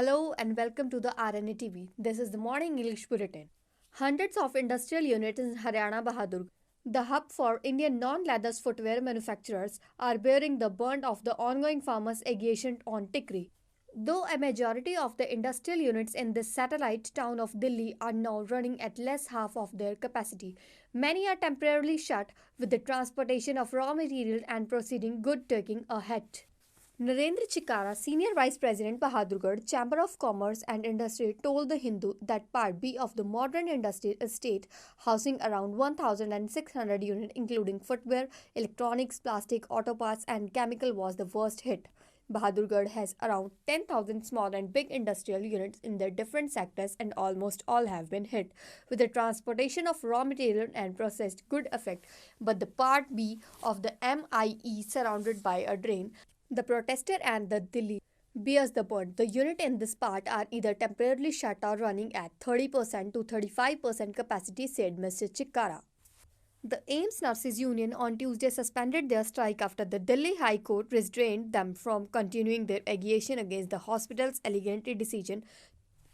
Hello and welcome to the RNA TV. This is the morning English bulletin. Hundreds of industrial units in Haryana Bahadur, the hub for Indian non-leather footwear manufacturers, are bearing the brunt of the ongoing farmers' agitation on Tikri. Though a majority of the industrial units in this satellite town of Delhi are now running at less half of their capacity, many are temporarily shut with the transportation of raw material and proceeding good taking a hit. Narendra Chikara, Senior Vice President, Bahadurgarh Chamber of Commerce and Industry, told The Hindu that Part B of the modern industrial estate, housing around 1,600 units including footwear, electronics, plastic, auto parts and chemical, was the worst hit. Bahadurgarh has around 10,000 small and big industrial units in their different sectors and almost all have been hit, with the transportation of raw material and processed good effect. But the Part B of the MIE surrounded by a drain, the protester and the Delhi bears the burden. The unit in this part are either temporarily shut or running at 30% to 35% capacity, said Mr. Chikara. The AIIMS Nurses Union on Tuesday suspended their strike after the Delhi High Court restrained them from continuing their agitation against the hospital's alleged decision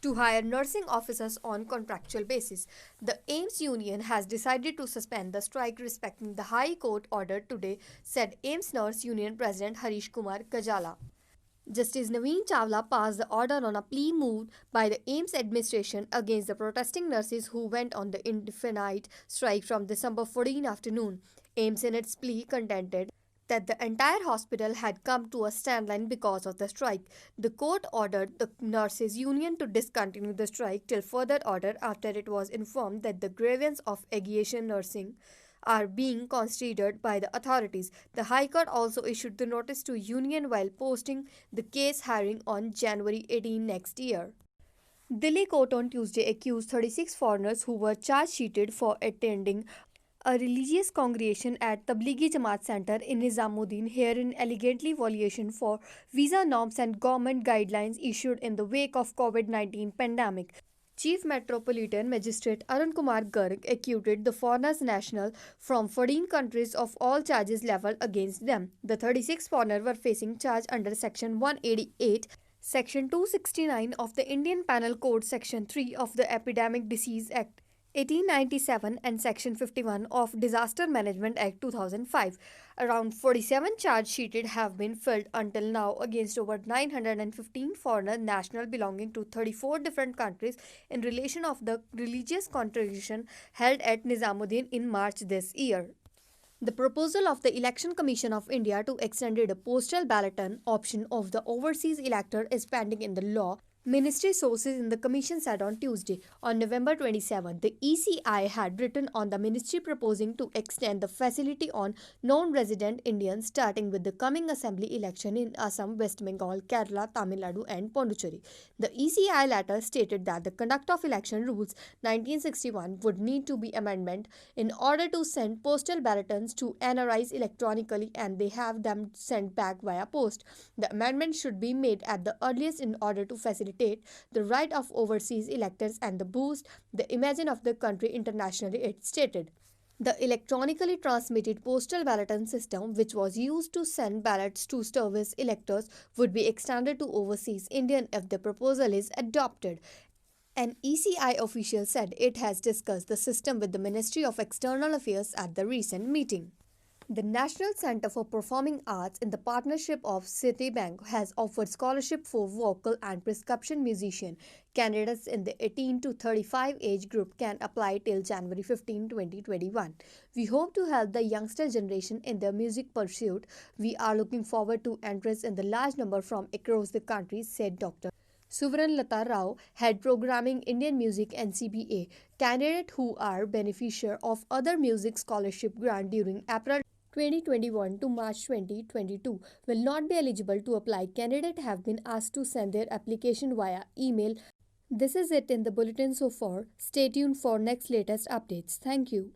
to hire nursing officers on contractual basis. The AIIMS union has decided to suspend the strike respecting the High Court order today, said AIIMS Nurse Union President Harish Kumar Kajala. Justice Naveen Chawla passed the order on a plea moved by the AIIMS administration against the protesting nurses who went on the indefinite strike from December 14 afternoon. AIIMS in its plea contended that the entire hospital had come to a standstill because of the strike. The court ordered the nurses union to discontinue the strike till further order after it was informed that the grievance of agitation nursing are being considered by the authorities. The High Court also issued the notice to union while posting the case hearing on January 18 next year. Delhi court on Tuesday accused 36 foreigners who were charge sheeted for attending a religious congregation at Tablighi Jamaat Center in Nizamuddin herein allegedly violation for visa norms and government guidelines issued in the wake of COVID-19 pandemic. Chief Metropolitan Magistrate Arun Kumar Garg accused the foreigners national from 14 countries of all charges leveled against them. The 36 foreigners were facing charge under Section 188, Section 269 of the Indian Penal Code, Section 3 of the Epidemic Disease Act 1897 and Section 51 of Disaster Management Act 2005. Around 47 charge sheets have been filed until now against over 915 foreign nationals belonging to 34 different countries in relation of the religious congregation held at Nizamuddin in March this year. The proposal of the Election Commission of India to extend the postal balloting option of the overseas elector is pending in the law. Ministry sources in the Commission said on Tuesday. On November 27, the ECI had written on the ministry proposing to extend the facility on non-resident Indians starting with the coming assembly election in Assam, West Bengal, Kerala, Tamil Nadu and Pondicherry. The ECI later stated that the conduct of election rules 1961 would need to be amended in order to send postal ballots to NRIs electronically and they have them sent back via post. The amendment should be made at the earliest in order to facilitate the right of overseas electors and the boost the image of the country internationally, it stated. The electronically transmitted postal balloting system, which was used to send ballots to service electors, would be extended to overseas Indian if the proposal is adopted. An ECI official said it has discussed the system with the Ministry of External Affairs at the recent meeting. The National Center for Performing Arts, in the partnership of Citibank, has offered scholarship for vocal and prescription musician. Candidates in the 18 to 35 age group can apply till January 15, 2021. We hope to help the youngster generation in their music pursuit. We are looking forward to entrance in the large number from across the country, said Dr. Suvaran Lata Rao, Head Programming Indian Music NCBA. Candidates who are beneficiaries of other music scholarship grant during April 2021 to March 2022 will not be eligible to apply. Candidates have been asked to send their application via email. This is it in the bulletin so far. Stay tuned for next latest updates. Thank you.